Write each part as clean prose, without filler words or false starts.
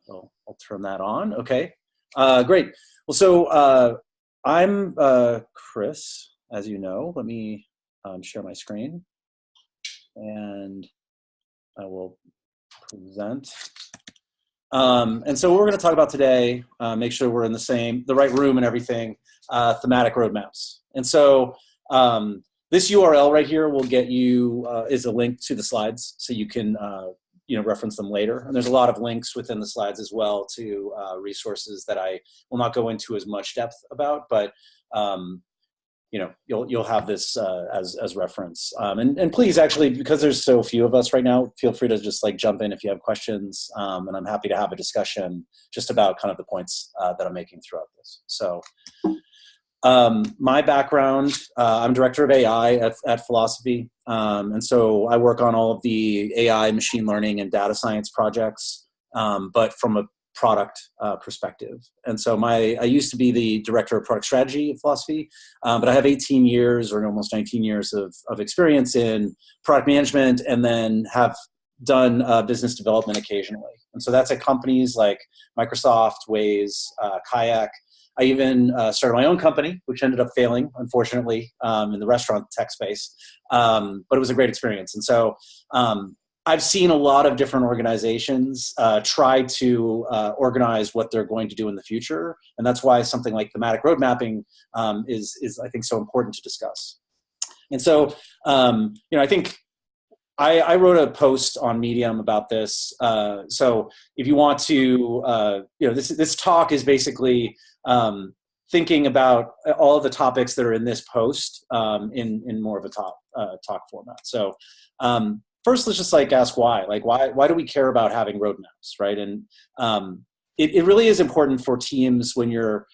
I'll turn that on. Okay, great. Well, so I'm Chris, as you know. Let me share my screen, and I will present. And so what we're going to talk about today, make sure we're in the right room and everything, thematic roadmaps. And so this URL right here will get you, is a link to the slides, so you can reference them later. And there's a lot of links within the slides as well to resources that I will not go into as much depth about, but you'll have this as reference. And please, actually, because there's so few of us right now, feel free to just jump in if you have questions, and I'm happy to have a discussion just about kind of the points that I'm making throughout this. So my background, I'm director of AI at Philosophy. And so I work on all of the AI, machine learning, and data science projects, but from a product perspective. And so I used to be the director of product strategy at Philosophy, but I have 18 years or almost 19 years of experience in product management, and then have done business development occasionally. And so that's at companies like Microsoft, Waze, Kayak. I even started my own company, which ended up failing, unfortunately, in the restaurant tech space. But it was a great experience. And so I've seen a lot of different organizations try to organize what they're going to do in the future. And that's why something like thematic road mapping is, I think, so important to discuss. And so, I think I wrote a post on Medium about this. So if you want to, this talk is basically thinking about all of the topics that are in this post in more of a talk format. So first, let's just ask why. Why do we care about having roadmaps, right? And it really is important for teams when you're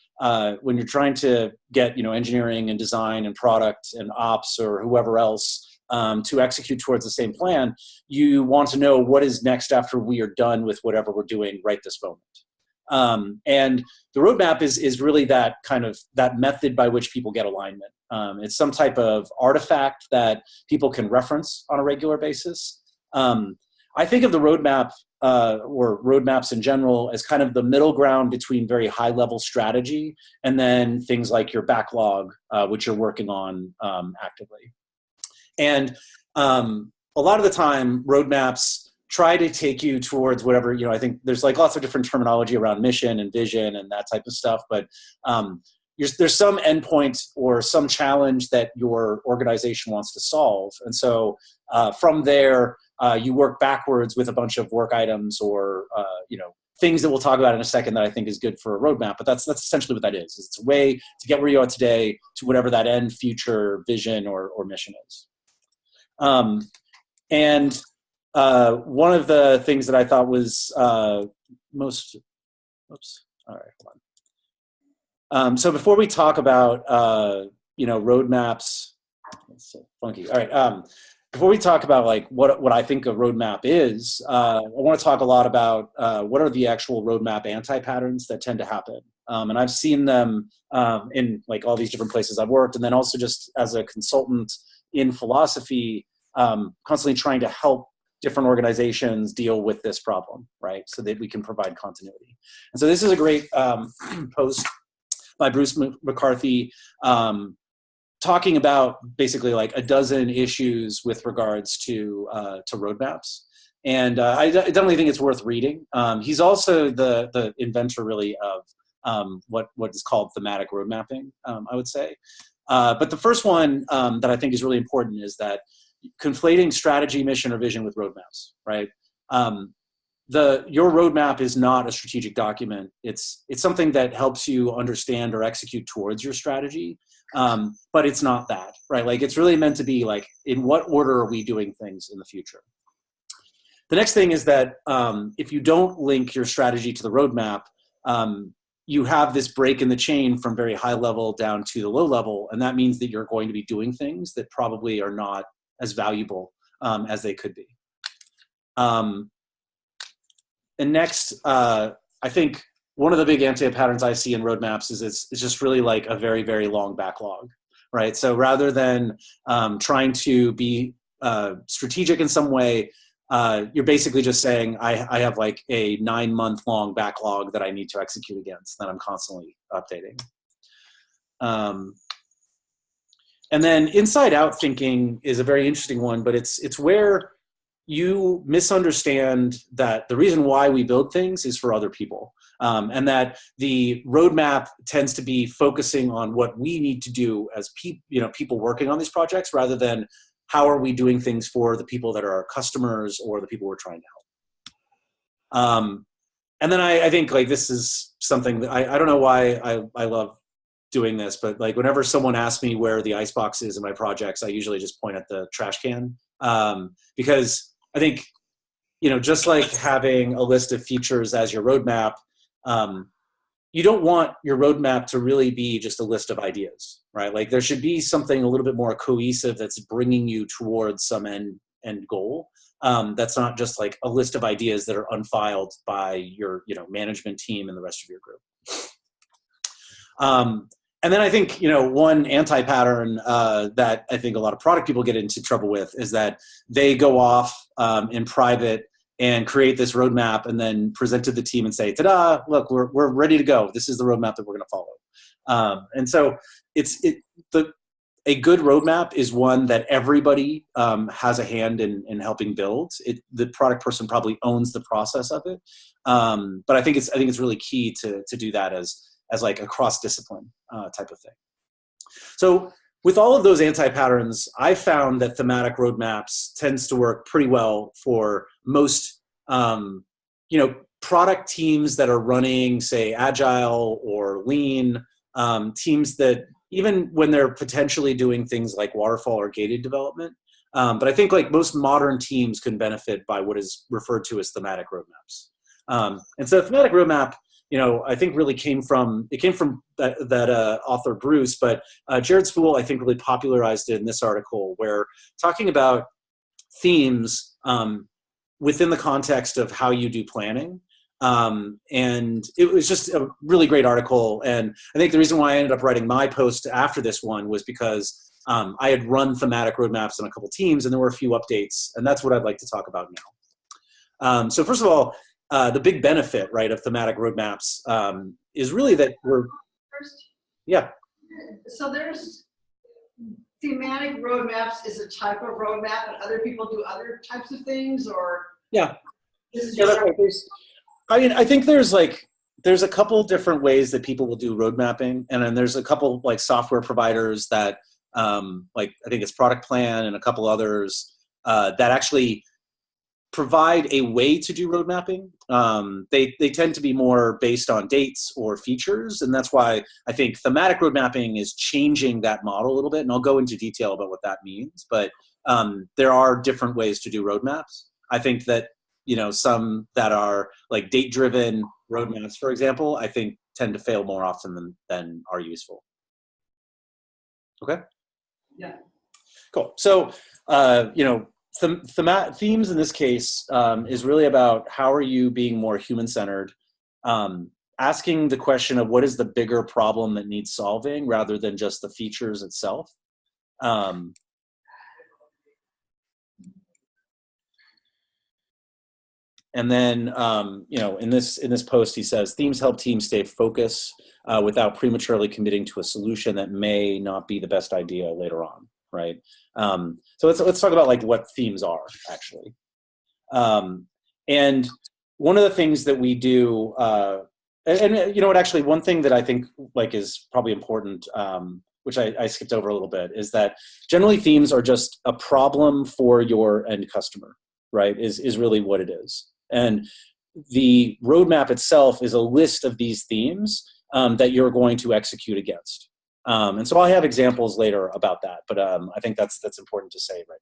trying to get engineering and design and product and ops or whoever else to execute towards the same plan. You want to know what is next after we are done with whatever we're doing right this moment. And the roadmap is really that method by which people get alignment. It's some type of artifact that people can reference on a regular basis. I think of the roadmap or roadmaps in general as kind of the middle ground between very high level strategy and then things like your backlog, which you're working on actively. And a lot of the time, roadmaps try to take you towards whatever, I think there's lots of different terminology around mission and vision and that type of stuff, but there's some endpoint or some challenge that your organization wants to solve. And so from there, you work backwards with a bunch of work items or, things that we'll talk about in a second that I think is good for a roadmap, but that's essentially what that is. It's a way to get where you are today to whatever that end future vision or mission is. And one of the things that I thought was most, oops, all right, hold on. So before we talk about, roadmaps, that's so funky. All right. Before we talk about what I think a roadmap is, I want to talk a lot about what are the actual roadmap anti-patterns that tend to happen. And I've seen them in all these different places I've worked, and then also just as a consultant in Philosophy, constantly trying to help different organizations deal with this problem, right? So that we can provide continuity. And so this is a great post by Bruce McCarthy talking about basically a dozen issues with regards to roadmaps. And I definitely think it's worth reading. He's also the inventor really of what is called thematic road mapping, I would say. But the first one that I think is really important is that conflating strategy, mission, or vision with roadmaps, right? Your roadmap is not a strategic document. It's something that helps you understand or execute towards your strategy, but it's not that, right? It's really meant to be in what order are we doing things in the future? The next thing is that if you don't link your strategy to the roadmap, you have this break in the chain from very high level down to the low level, and that means that you're going to be doing things that probably are not as valuable as they could be. And next, I think one of the big anti-patterns I see in roadmaps is it's just really a very, very long backlog, right? So rather than trying to be strategic in some way, you're basically just saying, I have like a 9-month long backlog that I need to execute against that I'm constantly updating. And then inside out thinking is a very interesting one, but it's where you misunderstand that the reason why we build things is for other people. And that the roadmap tends to be focusing on what we need to do as people working on these projects, rather than how are we doing things for the people that are our customers or the people we're trying to help. And then I think like this is something that I don't know why I love doing this, but like whenever someone asks me where the icebox is in my projects, I usually just point at the trash can, because I think, just like having a list of features as your roadmap, you don't want your roadmap to really be just a list of ideas, right? Like there should be something a little bit more cohesive that's bringing you towards some end goal. That's not just like a list of ideas that are unfiled by your management team and the rest of your group. And then I think, one anti-pattern that I think a lot of product people get into trouble with is that they go off in private and create this roadmap and then present to the team and say, ta-da, look, we're ready to go. This is the roadmap that we're going to follow. And so a good roadmap is one that everybody has a hand in helping build. The product person probably owns the process of it. But I think it's really key to do that as like a cross-discipline type of thing. So with all of those anti-patterns, I found that thematic roadmaps tends to work pretty well for most, product teams that are running, say, agile or lean, teams that even when they're potentially doing things like waterfall or gated development. But I think like most modern teams can benefit by what is referred to as thematic roadmaps. And so thematic roadmap, I think really came from that author Bruce, but Jared Spool, I think, really popularized it in this article, where talking about themes within the context of how you do planning. And it was just a really great article. And I think the reason why I ended up writing my post after this one was because I had run thematic roadmaps in a couple teams, and there were a few updates, and that's what I'd like to talk about now. So first of all, the big benefit, right, of thematic roadmaps is really that yeah. So there's thematic roadmaps is a type of roadmap, and other people do other types of things, or yeah. This is just I think there's a couple different ways that people will do road mapping, and then there's a couple like software providers that like I think it's Product Plan and a couple others that actually provide a way to do road mapping. They tend to be more based on dates or features, and that's why I think thematic road mapping is changing that model a little bit, and I'll go into detail about what that means. But there are different ways to do roadmaps. I think that some that are like date-driven roadmaps, for example, I think tend to fail more often than are useful. Okay? Yeah. Cool. So, themes in this case is really about how are you being more human-centered, asking the question of what is the bigger problem that needs solving rather than just the features itself. And then, in this post, he says, themes help teams stay focused without prematurely committing to a solution that may not be the best idea later on, right? So let's talk about like what themes are actually. And one of the things that we do, and you know what, actually, one thing that I think like is probably important, which I skipped over a little bit, is that generally themes are just a problem for your end customer, right? Is really what it is. And the roadmap itself is a list of these themes that you're going to execute against. And so I'll have examples later about that, but I think that's important to say right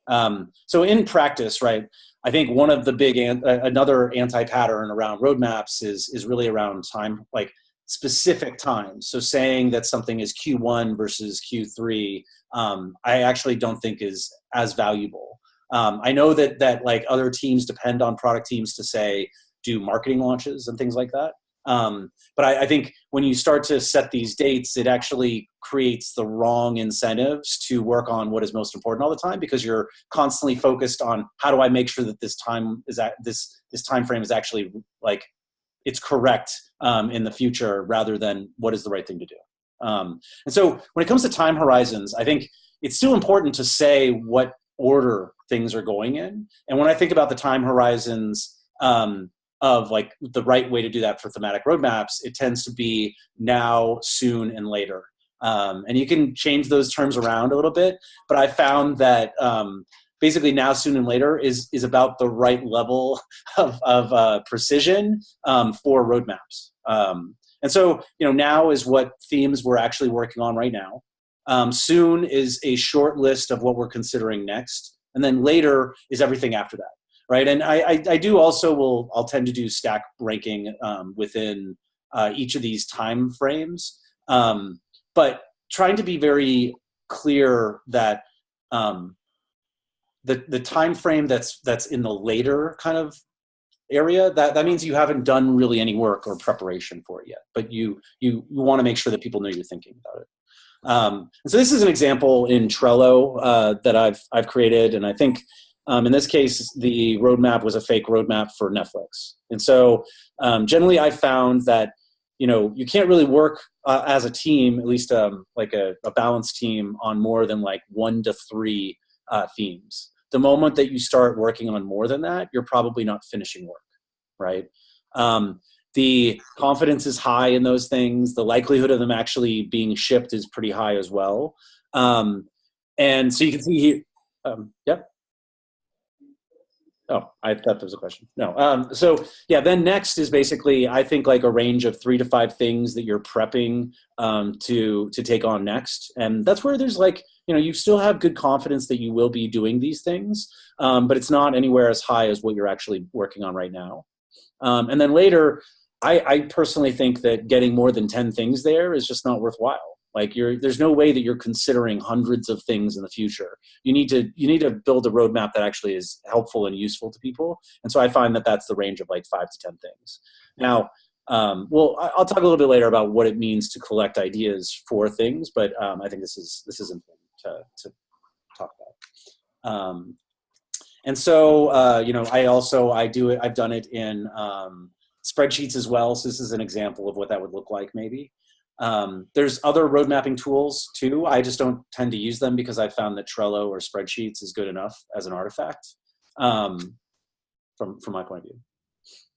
now. So in practice, right, I think one of the big, another anti-pattern around roadmaps is really around time, like specific times. So saying that something is Q1 versus Q3, I actually don't think is as valuable. I know that like other teams depend on product teams to say, do marketing launches and things like that. But I think when you start to set these dates, it actually creates the wrong incentives to work on what is most important all the time, because you're constantly focused on how do I make sure that this time frame is actually like it's correct in the future, rather than what is the right thing to do. And so when it comes to time horizons, I think it's still important to say what order things are going in. And when I think about the time horizons of like the right way to do that for thematic roadmaps, it tends to be now, soon, and later. And you can change those terms around a little bit, but I found that basically now, soon, and later is about the right level of precision for roadmaps. And so, now is what themes we're actually working on right now. Soon is a short list of what we're considering next. And then later is everything after that, right? And I do also I'll tend to do stack ranking within each of these time frames. But trying to be very clear that the time frame that's in the later kind of area, that means you haven't done really any work or preparation for it yet, but you want to make sure that people know you're thinking about it. And so this is an example in Trello that I've created, and I think in this case the roadmap was a fake roadmap for Netflix. And so generally I found that you can't really work as a team, at least like a balanced team, on more than like 1 to 3 themes. The moment that you start working on more than that, you're probably not finishing work, right? The confidence is high in those things. The likelihood of them actually being shipped is pretty high as well. And so you can see here, yep. Oh, I thought there was a question. No. So yeah, then next is basically, I think, like a range of 3 to 5 things that you're prepping to take on next. And that's where there's like, you still have good confidence that you will be doing these things, but it's not anywhere as high as what you're actually working on right now. And then later, I personally think that getting more than 10 things there is just not worthwhile. Like there's no way that you're considering hundreds of things in the future. You need to build a roadmap that actually is helpful and useful to people. And so I find that that's the range of like 5 to 10 things. Now, I'll talk a little bit later about what it means to collect ideas for things, but I think this is important to talk about. And so I've done it in spreadsheets as well. So this is an example of what that would look like maybe. There's other road mapping tools too. I just don't tend to use them because I found that Trello or spreadsheets is good enough as an artifact from my point of view.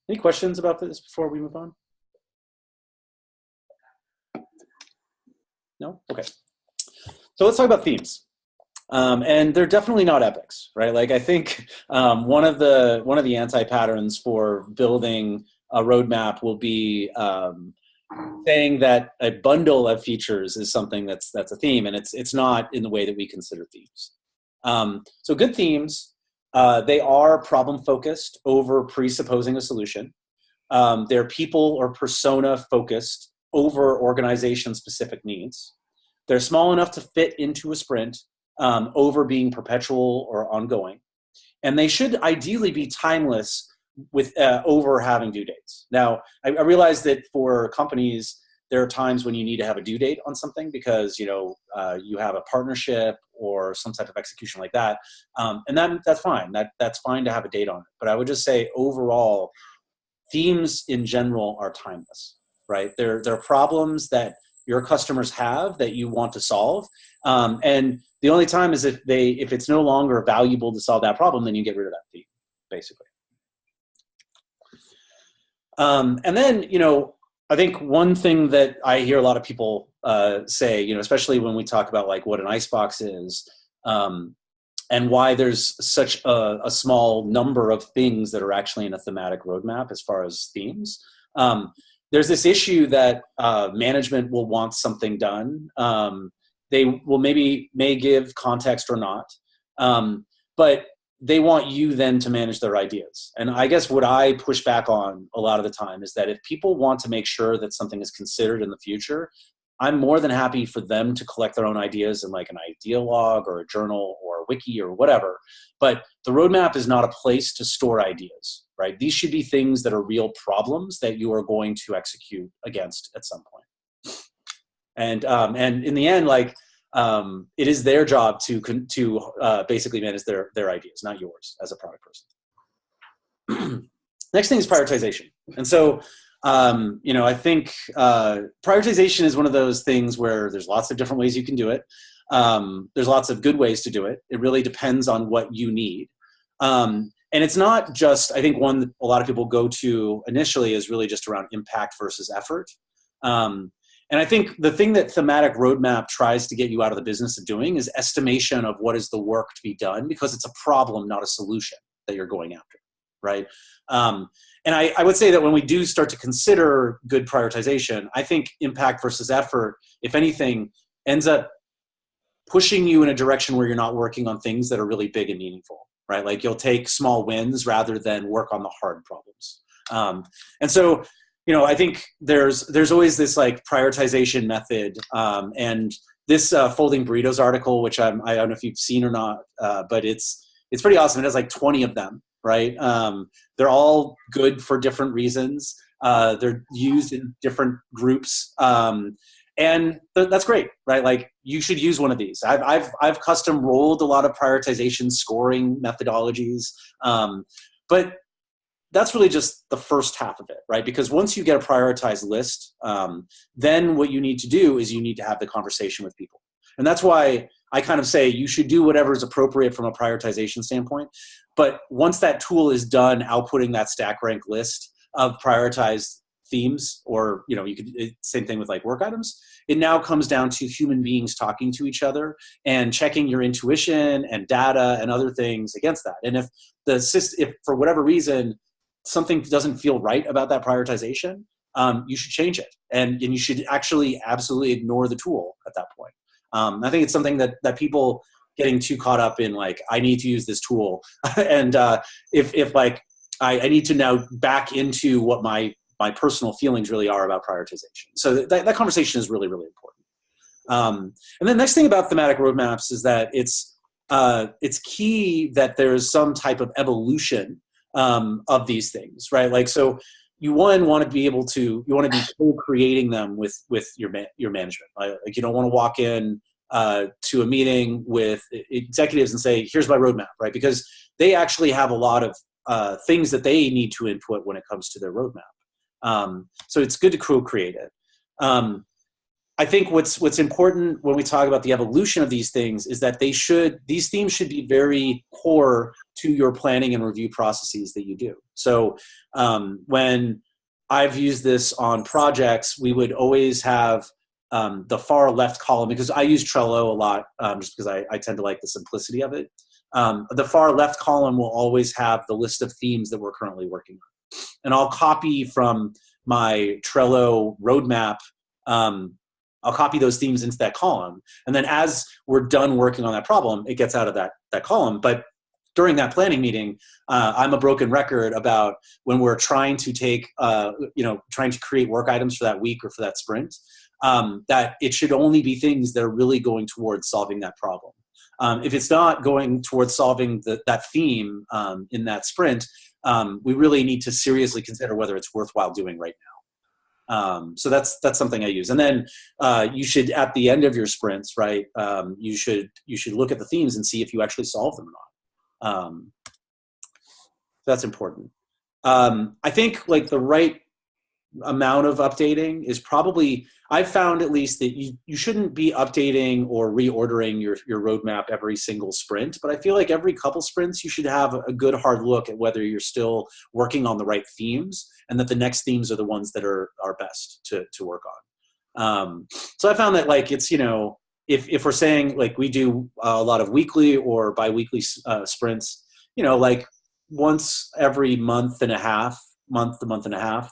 Any questions about this before we move on? No? Okay. So let's talk about themes. And they're definitely not epics, right? Like I think one of the anti-patterns for building a roadmap will be saying that a bundle of features is something that's a theme, and it's not in the way that we consider themes. So good themes, they are problem focused over presupposing a solution. They're people or persona focused over organization specific needs. They're small enough to fit into a sprint over being perpetual or ongoing. And they should ideally be timeless with over having due dates. Now, I realize that for companies, there are times when you need to have a due date on something because you have a partnership or some type of execution like that, and that's fine. That's fine to have a date on it. But I would just say overall, themes in general are timeless, right? They're problems that your customers have that you want to solve, and the only time is if it's no longer valuable to solve that problem, then you get rid of that theme, basically. And then, I think one thing that I hear a lot of people say, especially when we talk about like what an icebox is, and why there's such a small number of things that are actually in a thematic roadmap as far as themes. There's this issue that management will want something done. They will may give context or not, but they want you then to manage their ideas. And I guess what I push back on a lot of the time is that if people want to make sure that something is considered in the future, I'm more than happy for them to collect their own ideas in like an idea log or a journal or a wiki or whatever. But the roadmap is not a place to store ideas, right? These should be things that are real problems that you are going to execute against at some point. And in the end, like, it is their job to basically manage their ideas, not yours as a product person. Next thing is prioritization. And so, I think prioritization is one of those things where there's lots of different ways you can do it. There's lots of good ways to do it. It really depends on what you need. And it's not just, I think one that a lot of people go to initially is really just around impact versus effort. And I think the thing that Thematic Roadmap tries to get you out of the business of doing is estimation of what is the work to be done, because it's a problem, not a solution that you're going after, right? And I would say that when we do start to consider good prioritization, I think impact versus effort, if anything, ends up pushing you in a direction where you're not working on things that are really big and meaningful, right? Like you'll take small wins rather than work on the hard problems. And so, I think there's always this like prioritization method, and this Folding Burritos article, which I don't know if you've seen or not, but it's pretty awesome. It has like 20 of them, right? They're all good for different reasons. They're used in different groups, and that's great, right? Like you should use one of these. I've custom rolled a lot of prioritization scoring methodologies, but that's really just the first half of it, right? Because once you get a prioritized list, then what you need to do is you need to have the conversation with people. And that's why I kind of say you should do whatever is appropriate from a prioritization standpoint. But once that tool is done outputting that stack rank list of prioritized themes, or, you could, same thing with like work items, it now comes down to human beings talking to each other and checking your intuition and data and other things against that. And if for whatever reason, something doesn't feel right about that prioritization, you should change it. And you should actually absolutely ignore the tool at that point. I think it's something that people getting too caught up in, like, I need to use this tool. And if like, I need to now back into what my personal feelings really are about prioritization. So that conversation is really, really important. And the next thing about thematic roadmaps is that it's key that there's some type of evolution of these things, right? Like, so you want to be co-creating them with your management. Right? Like you don't want to walk in to a meeting with executives and say, here's my roadmap, right? Because they actually have a lot of things that they need to input when it comes to their roadmap. So it's good to co-create it. I think what's important when we talk about the evolution of these things is that these themes should be very core to your planning and review processes that you do. So when I've used this on projects, we would always have the far left column, because I use Trello a lot, just because I tend to like the simplicity of it. The far left column will always have the list of themes that we're currently working on. And I'll copy from my Trello roadmap, I'll copy those themes into that column. And then as we're done working on that problem, it gets out of that column. But during that planning meeting, I'm a broken record about when we're trying to trying to create work items for that week or for that sprint, that it should only be things that are really going towards solving that problem. If it's not going towards solving that theme in that sprint, we really need to seriously consider whether it's worthwhile doing right now. So that's something I use. And then you should, at the end of your sprints, right, you should look at the themes and see if you actually solve them or not. That's important. I think like the right amount of updating is probably, I've found at least that you shouldn't be updating or reordering your roadmap every single sprint, but I feel like every couple sprints you should have a good hard look at whether you're still working on the right themes and that the next themes are the ones that are best to work on. So I found that like it's, if we're saying like we do a lot of weekly or biweekly sprints, like once every month to month and a half,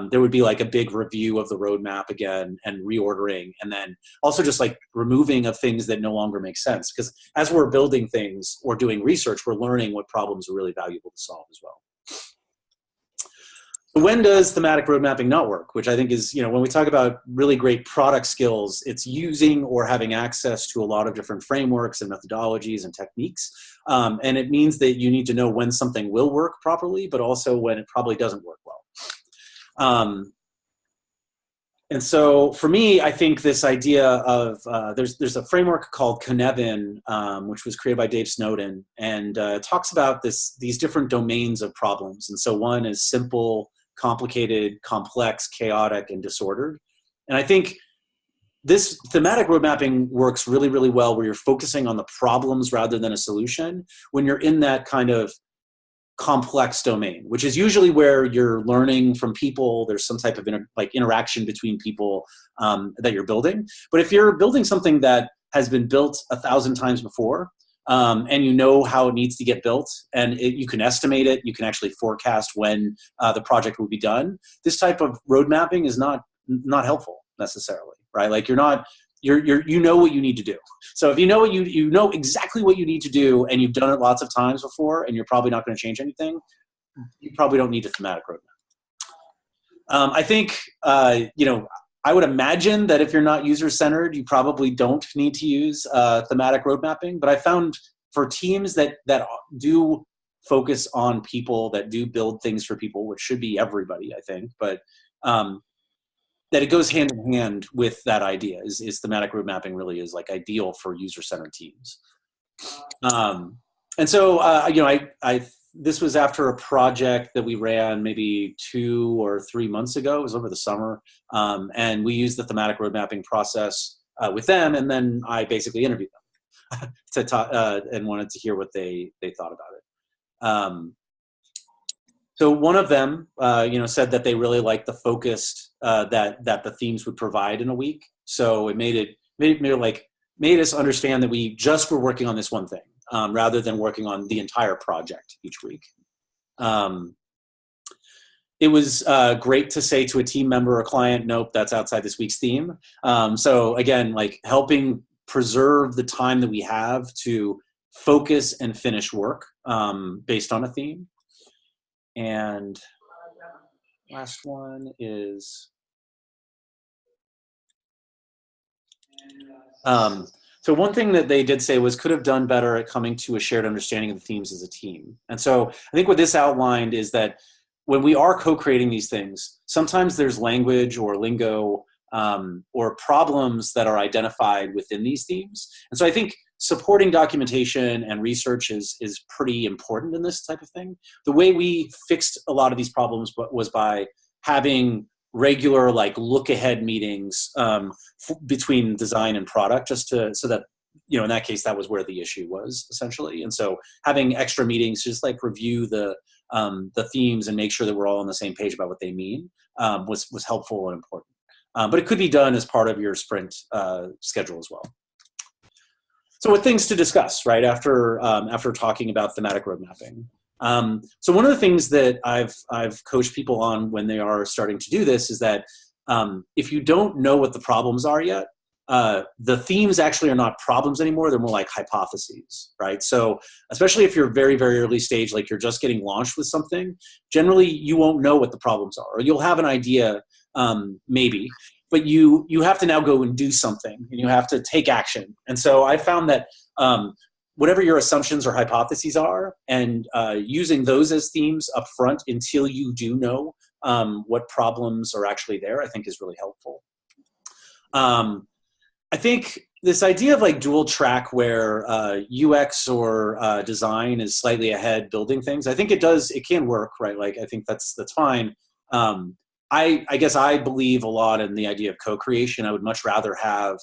there would be like a big review of the roadmap again and reordering, and then also just like removing of things that no longer make sense. Because as we're building things or doing research, we're learning what problems are really valuable to solve as well. When does thematic road mapping not work? Which I think is, when we talk about really great product skills, it's using or having access to a lot of different frameworks and methodologies and techniques. And it means that you need to know when something will work properly, but also when it probably doesn't work well. And so for me, I think this idea of, there's a framework called Cynefin, which was created by Dave Snowden, and talks about these different domains of problems. And so one is simple, complicated, complex, chaotic, and disordered. And I think this thematic road mapping works really, really well where you're focusing on the problems rather than a solution when you're in that kind of complex domain, which is usually where you're learning from people. There's some type of interaction between people that you're building. But if you're building something that has been built 1,000 times before, and you know how it needs to get built, and you can estimate it, you can actually forecast when the project will be done, this type of road mapping is not helpful necessarily, right? Like you know what you need to do. So if you know you know exactly what you need to do, and you've done it lots of times before, and you're probably not going to change anything, you probably don't need a thematic roadmap. I think I would imagine that if you're not user-centered, you probably don't need to use thematic road mapping. But I found for teams that do focus on people, that do build things for people, which should be everybody, I think, but that it goes hand in hand with that idea. Is thematic road mapping really is like ideal for user-centered teams. And so this was after a project that we ran maybe 2 or 3 months ago. It was over the summer, and we used the thematic road mapping process with them, and then I basically interviewed them to talk and wanted to hear what they thought about it. So one of them, said that they really liked the focused that the themes would provide in a week. So it made us understand that we just were working on this one thing rather than working on the entire project each week. It was great to say to a team member or client, nope, that's outside this week's theme. So again, like helping preserve the time that we have to focus and finish work based on a theme. And last one is, so one thing that they did say was could have done better at coming to a shared understanding of the themes as a team. And so I think what this outlined is that when we are co-creating these things, sometimes there's language or lingo or problems that are identified within these themes. And so I think supporting documentation and research is pretty important in this type of thing. The way we fixed a lot of these problems was by having regular look ahead meetings between design and product, so that in that case that was where the issue was essentially. And so having extra meetings just review the themes and make sure that we're all on the same page about what they mean was helpful and important. But it could be done as part of your sprint schedule as well. So what things to discuss, right, after talking about thematic road mapping. So one of the things that I've coached people on when they are starting to do this is that if you don't know what the problems are yet, the themes actually are not problems anymore. They're more like hypotheses, right? So especially if you're very, very early stage, like you're just getting launched with something, generally you won't know what the problems are, or you'll have an idea maybe, but you have to now go and do something, and you have to take action. And so I found that whatever your assumptions or hypotheses are, and using those as themes up front until you do know what problems are actually there, I think is really helpful. I think this idea of dual track where UX or design is slightly ahead building things, I think it can work, right? I think that's fine. I guess I believe a lot in the idea of co-creation. I would much rather have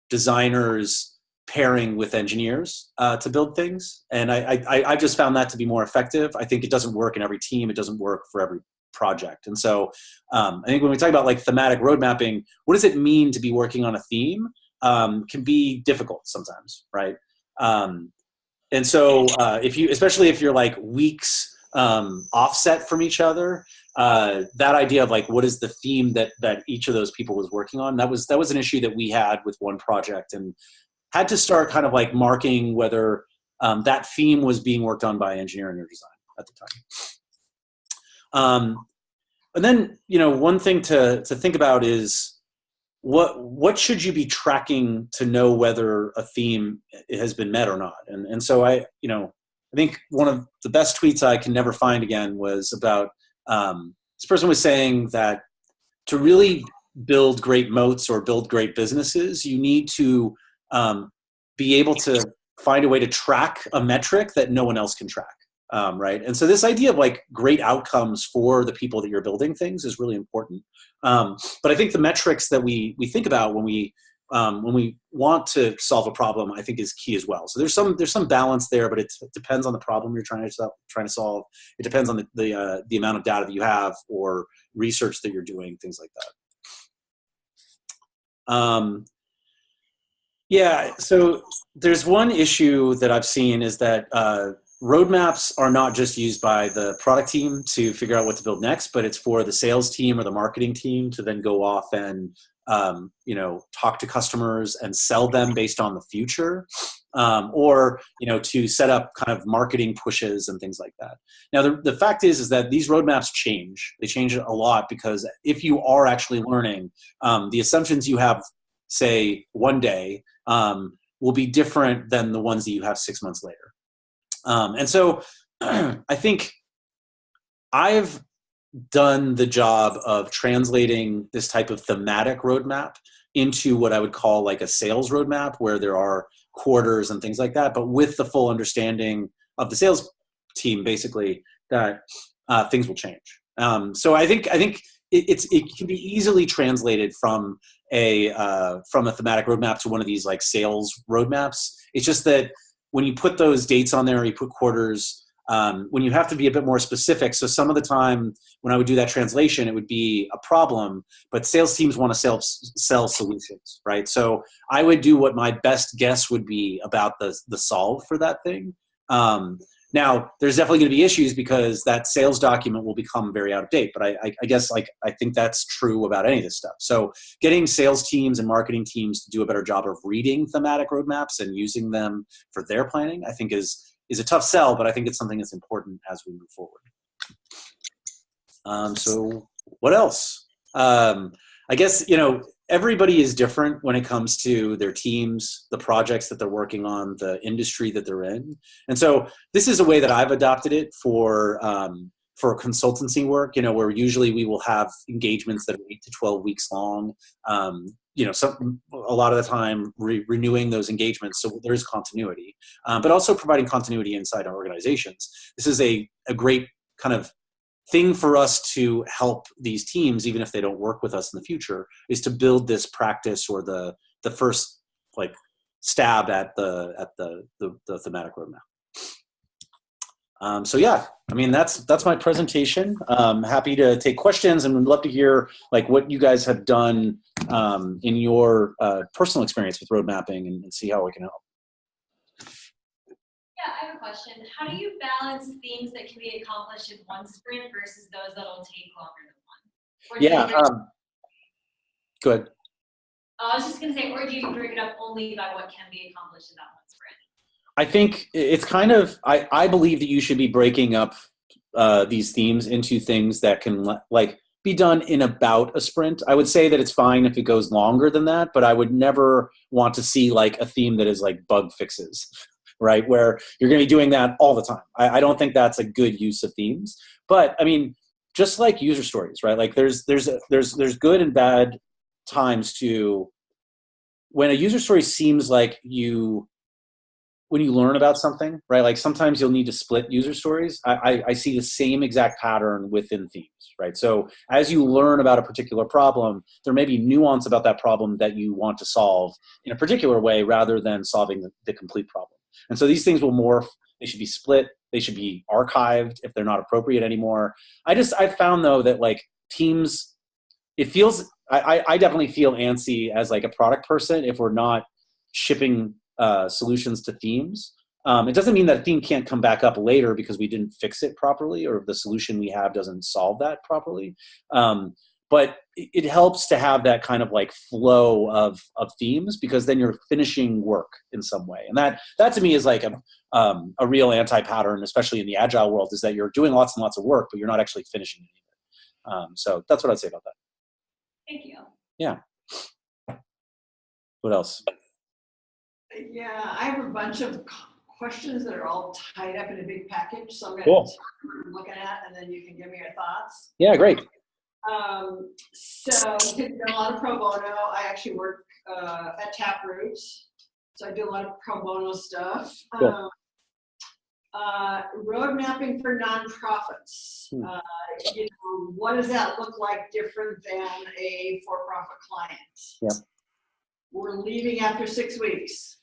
designers pairing with engineers to build things. And I just found that to be more effective. I think it doesn't work in every team. It doesn't work for every project. And so I think when we talk about thematic road mapping, what does it mean to be working on a theme can be difficult sometimes, right? And so especially if you're weeks offset from each other, that idea of what is the theme that each of those people was working on, that was an issue that we had with one project, and had to start kind of marking whether that theme was being worked on by engineering or design at the time. And then, one thing to think about is what should you be tracking to know whether a theme has been met or not? And so I think one of the best tweets I can never find again was about this person was saying that to really build great moats or build great businesses, you need to be able to find a way to track a metric that no one else can track. Right. And so this idea of like great outcomes for the people that you're building things is really important. But I think the metrics that we think about when we want to solve a problem, I think is key as well. So there's some balance there, but it depends on the problem you're trying to solve. It depends on the amount of data that you have or research that you're doing, things like that. Yeah. So there's one issue that I've seen is that roadmaps are not just used by the product team to figure out what to build next, but it's for the sales team or the marketing team to then go off and talk to customers and sell them based on the future, or to set up kind of marketing pushes and things like that. Now, the fact is that these roadmaps change. They change a lot because if you are actually learning, the assumptions you have, say, one day will be different than the ones that you have 6 months later. And so I think I've done the job of translating this type of thematic roadmap into what I would call like a sales roadmap, where there are quarters and things like that, but with the full understanding of the sales team, basically, that things will change. So I think it can be easily translated from a thematic roadmap to one of these like sales roadmaps. It's just that when you put those dates on there, you put quarters, when you have to be a bit more specific. So some of the time when I would do that translation, it would be a problem, but sales teams want to sell solutions, right? So I would do what my best guess would be about the solve for that thing. Now, there's definitely going to be issues because that sales document will become very out of date. But I guess I think that's true about any of this stuff. So getting sales teams and marketing teams to do a better job of reading thematic roadmaps and using them for their planning, I think is a tough sell, but I think it's something that's important as we move forward. So what else? I guess, everybody is different when it comes to their teams, the projects that they're working on, the industry that they're in. And so this is a way that I've adopted it for consultancy work, where usually we will have engagements that are 8 to 12 weeks long. A lot of the time renewing those engagements. So there's continuity, but also providing continuity inside our organizations. This is a great kind of thing for us to help these teams, even if they don't work with us in the future, is to build this practice or the first like stab at the thematic roadmap. So yeah, I mean, that's my presentation. Happy to take questions and would love to hear like what you guys have done in your personal experience with road mapping and see how we can help. Yeah, I have a question. How do you balance themes that can be accomplished in one sprint versus those that will take longer than one? Go ahead. I was just going to say, or do you break it up only by what can be accomplished in that one sprint? I think it's kind of, I believe that you should be breaking up these themes into things that can like be done in about a sprint. I would say that it's fine if it goes longer than that, but I would never want to see like a theme that is like bug fixes, right? Where you're going to be doing that all the time. I don't think that's a good use of themes. But I mean, just like user stories, right? Like there's good and bad times to when a user story seems like when you learn about something, right? Like sometimes you'll need to split user stories. I see the same exact pattern within themes, right? So as you learn about a particular problem, there may be nuance about that problem that you want to solve in a particular way rather than solving the complete problem. And so these things will morph. They should be split. They should be archived if they're not appropriate anymore. I found though that like teams, it feels, I definitely feel antsy as like a product person if we're not shipping solutions to themes. It doesn't mean that a theme can't come back up later because we didn't fix it properly or the solution we have doesn't solve that properly. but it helps to have that kind of like flow of themes, because then you're finishing work in some way. And that to me is like a real anti-pattern, especially in the agile world, is that you're doing lots and lots of work, but you're not actually finishing any of it. So that's what I'd say about that. Thank you. Yeah. What else? Yeah, I have a bunch of questions that are all tied up in a big package, so I'm going to Cool. talk what I'm looking at, and then you can give me your thoughts. Yeah, great. So I did a lot of pro bono. I actually work at Taproots, so I do a lot of pro bono stuff. Cool. Road mapping for nonprofits. What does that look like different than a for-profit client? Yep. We're leaving after 6 weeks.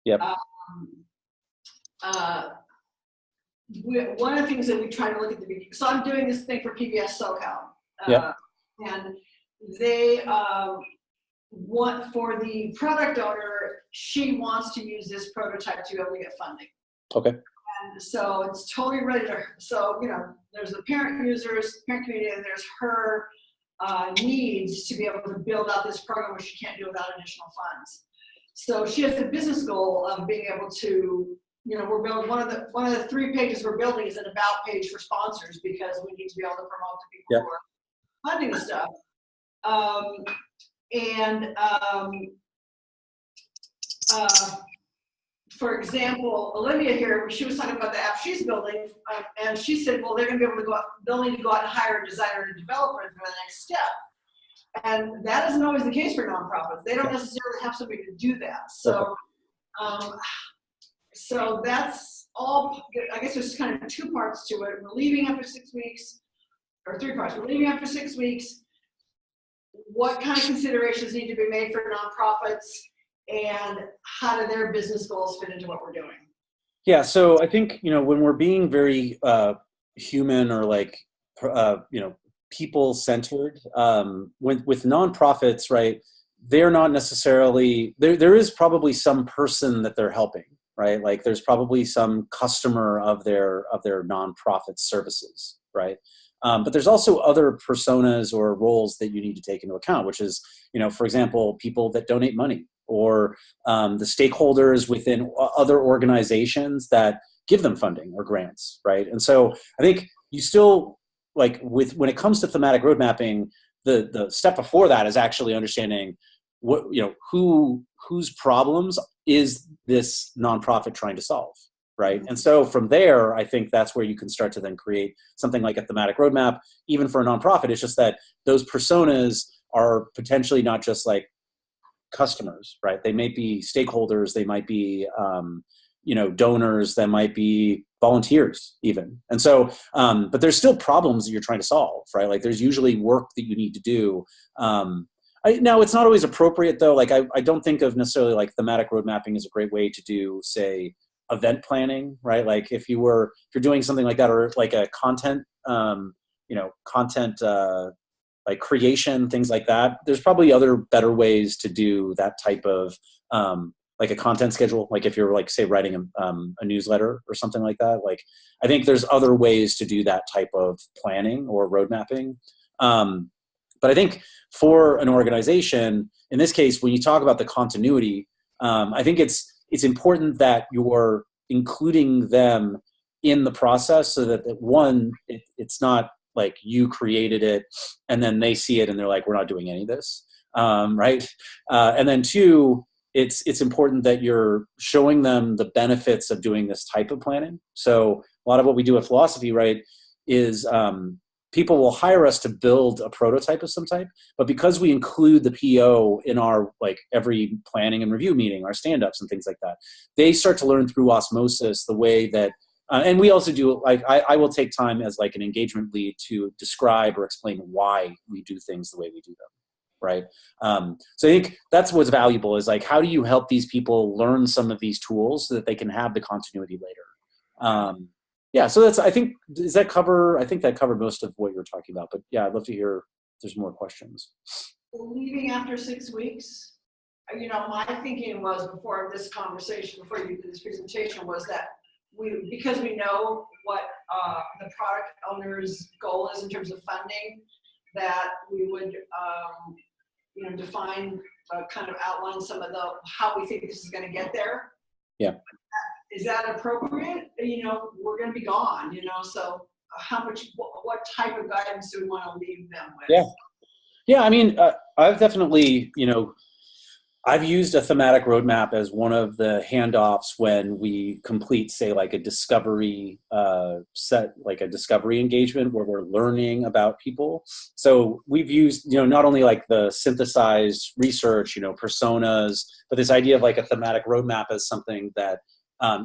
Yep. One of the things that we try to look at the beginning, so I'm doing this thing for PBS SoCal. Yep. And they want, for the product owner, she wants to use this prototype to be able to get funding. Okay. And so it's totally ready to, so, there's the parent users, parent community, and there's her needs to be able to build out this program, which she can't do without additional funds. So she has the business goal of being able to, we're building one of the 3 pages we're building is an about page for sponsors, because we need to be able to promote to people who are funding the stuff. For example, Olivia here, she was talking about the app she's building, and she said, well, they'll need to go out and hire a designer and developer for the next step. And that isn't always the case for nonprofits. They don't necessarily have somebody to do that. So, so that's all. I guess there's kind of 2 parts to it. We're leaving after 6 weeks, or 3 parts. We're leaving after 6 weeks. What kind of considerations need to be made for nonprofits, and how do their business goals fit into what we're doing? Yeah, so I think, when we're being very human or like, people-centered, with nonprofits, right, they're not necessarily, there is probably some person that they're helping, right? Like there's probably some customer of their nonprofit services, right? But there's also other personas or roles that you need to take into account, which is, for example, people that donate money, or the stakeholders within other organizations that give them funding or grants, right? And so I think you still, like when it comes to thematic road mapping, the step before that is actually understanding what, whose problems is this nonprofit trying to solve, right? And so from there, I think that's where you can start to then create something like a thematic roadmap, even for a nonprofit. It's just that those personas are potentially not just like customers, right? They may be stakeholders, they might be, donors, that might be volunteers even. And so, but there's still problems that you're trying to solve, right? Like there's usually work that you need to do. Now it's not always appropriate though. Like I don't think of necessarily like thematic road mapping as a great way to do, say, event planning, right? Like if you're doing something like that, or like a content, like creation, things like that. There's probably other better ways to do that type of, like a content schedule. Like if you're like, say, writing a newsletter or something like that. Like I think there's other ways to do that type of planning or road mapping. But I think for an organization, in this case, when you talk about the continuity, I think it's important that you're including them in the process, so that one, it's not like you created it and then they see it and they're like, we're not doing any of this, right? And then 2, it's important that you're showing them the benefits of doing this type of planning. So a lot of what we do at Philosophy, right, is people will hire us to build a prototype of some type, but because we include the PO in our, like, every planning and review meeting, our stand-ups and things like that, they start to learn through osmosis the way that, and we also do, like, I will take time as like an engagement lead to describe or explain why we do things the way we do them, right? So I think that's what's valuable, is like, how do you help these people learn some of these tools so that they can have the continuity later? Yeah, so that's, I think that covered most of what you're talking about. But yeah, I'd love to hear if there's more questions. Leaving after 6 weeks, my thinking was, before this conversation, before you did this presentation, was that because we know what the product owner's goal is in terms of funding, that we would, define, kind of outline some of how we think this is going to get there. Yeah. Is that appropriate? We're going to be gone, so what type of guidance do we want to leave them with? Yeah. Yeah. I mean, I've definitely, I've used a thematic roadmap as one of the handoffs when we complete, say, like a discovery like a discovery engagement where we're learning about people. So we've used, not only like the synthesized research, personas, but this idea of like a thematic roadmap as something that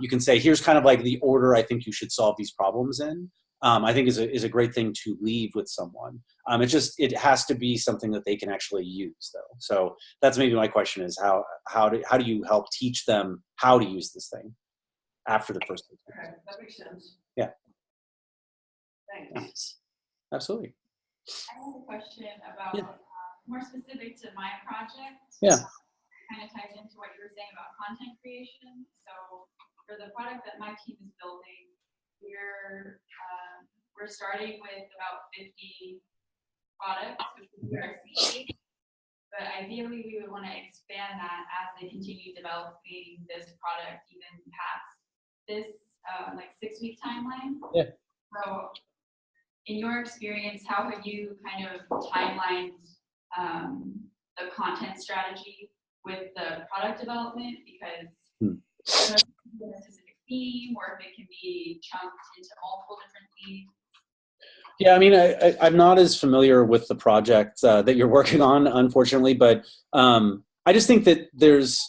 you can say, here's kind of like the order I think you should solve these problems in. I think is a great thing to leave with someone. It has to be something that they can actually use, though. So that's maybe my question: is how do you help teach them how to use this thing after the first week? Okay, that makes sense. Yeah. Thanks. Absolutely. I have a question about more specific to my project. Yeah. Kind of ties into what you were saying about content creation. So for the product that my team is building, we're starting with about 50 products, which is our seed. But ideally, we would want to expand that as they continue developing this product even past this 6-week timeline. Yeah. So, in your experience, how have you kind of timelined the content strategy with the product development? Because a specific theme, or if it can be chunked into multiple different themes. Yeah, I mean, I'm not as familiar with the project that you're working on, unfortunately, but I just think that there's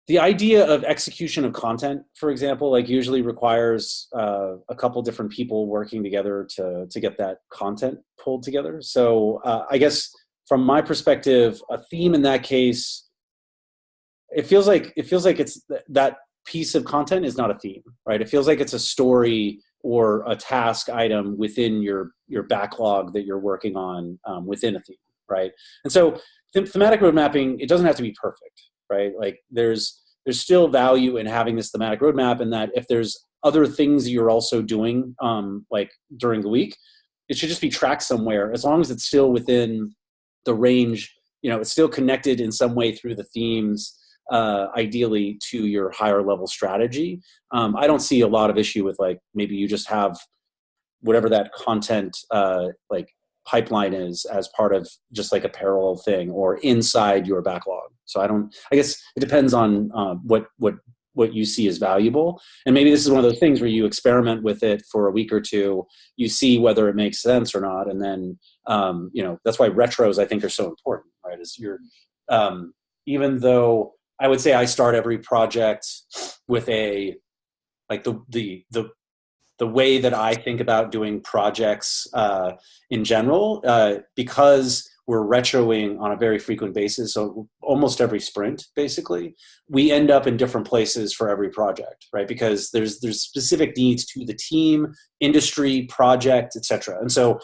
the idea of execution of content, for example, like usually requires a couple different people working together to get that content pulled together. So I guess from my perspective, a theme in that case, it feels like it's that piece of content is not a theme, right? It feels like it's a story or a task item within your backlog that you're working on within a theme, right? And so thematic road mapping, it doesn't have to be perfect, right? Like there's still value in having this thematic roadmap, and that if there's other things that you're also doing like during the week, it should just be tracked somewhere, as long as it's still within the range, it's still connected in some way through the themes, ideally to your higher level strategy. I don't see a lot of issue with like maybe you just have whatever that content like pipeline is as part of just like a parallel thing or inside your backlog. So I guess it depends on what you see as valuable. And maybe this is one of those things where you experiment with it for a week or two, you see whether it makes sense or not. And then, that's why retros I think are so important, right? Is even though I would say I start every project with the way that I think about doing projects in general, because we're retroing on a very frequent basis, so almost every sprint, basically, we end up in different places for every project, right? Because there's specific needs to the team, industry, project, etc. And so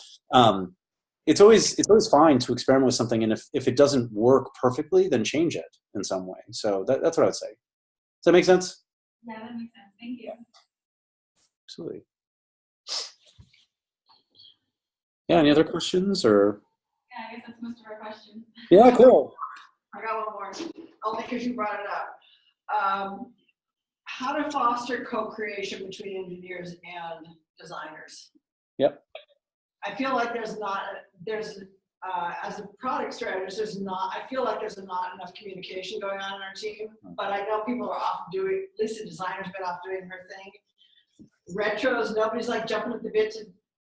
it's always fine to experiment with something, and if it doesn't work perfectly, then change it in some way. So that's what I would say. Does that make sense? Yeah, that makes sense. Thank you. Absolutely. Yeah, any other questions or? Yeah, I guess that's most of our questions. Yeah, cool. I got one more, only because you brought it up. How to foster co-creation between engineers and designers. Yep. I feel like there's as a product strategist, I feel like there's not enough communication going on in our team, but I know people are off doing, at least the designer's been off doing her thing. Retros, nobody's like jumping at the bit to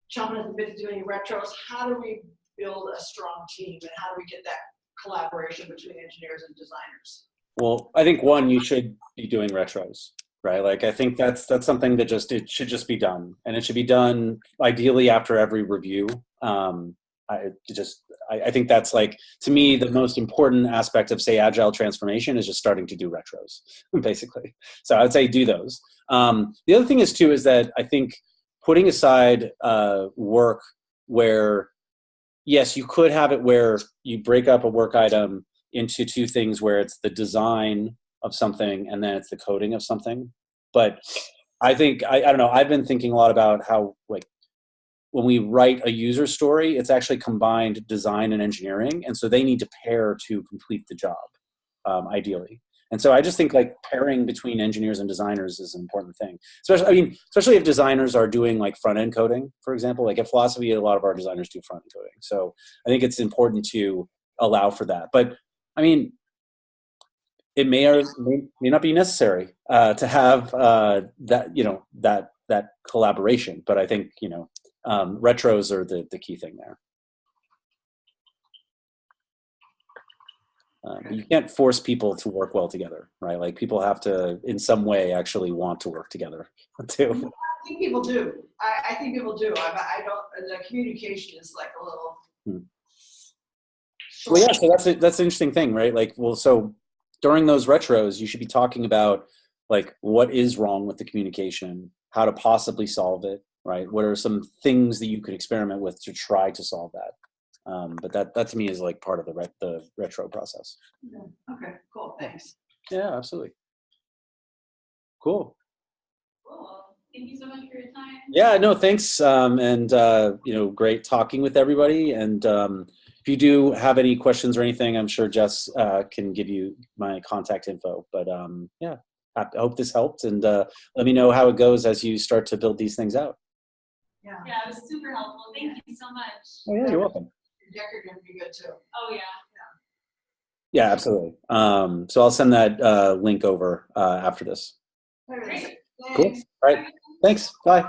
do any retros. How do we build a strong team, and how do we get that collaboration between engineers and designers? Well, I think you should be doing retros, right? Like I think that's something that it should just be done, and it should be done ideally after every review. I think that's like, to me, the most important aspect of, say, agile transformation is just starting to do retros, basically. So I would say do those. The other thing is too, is that I think putting aside work where, yes, you could have it where you break up a work item into two things, where it's the design of something and then it's the coding of something. But I think, I don't know, I've been thinking a lot about how, like, when we write a user story, it's actually combined design and engineering, and so they need to pair to complete the job, ideally. And so I just think like pairing between engineers and designers is an important thing. Especially if designers are doing like front end coding, for example. Like at philosophy, a lot of our designers do front end coding. So I think it's important to allow for that. But I mean, it may or may not be necessary to have that collaboration. But I think retros are the key thing there. You can't force people to work well together, right? Like people have to, in some way, actually want to work together too. I think people do. I think people do. I don't. The communication is like a little. Well, yeah. So that's an interesting thing, right? Like, well, so during those retros, you should be talking about like what is wrong with the communication, how to possibly solve it, right? What are some things that you could experiment with to try to solve that? But that to me is like part of the retro process. Yeah. Okay, cool, thanks. Yeah, absolutely. Cool. Cool. Thank you so much for your time. Yeah, no, thanks. And great talking with everybody. And if you do have any questions or anything, I'm sure Jess can give you my contact info. But yeah, I hope this helped. And let me know how it goes as you start to build these things out. Yeah. Yeah, it was super helpful. Thank you so much. Oh, yeah, you're welcome. Your deck are gonna be good too. Oh, yeah. Yeah, absolutely. So I'll send that link over after this. There it is. Great. Cool. Thanks. All right. Thanks. Bye.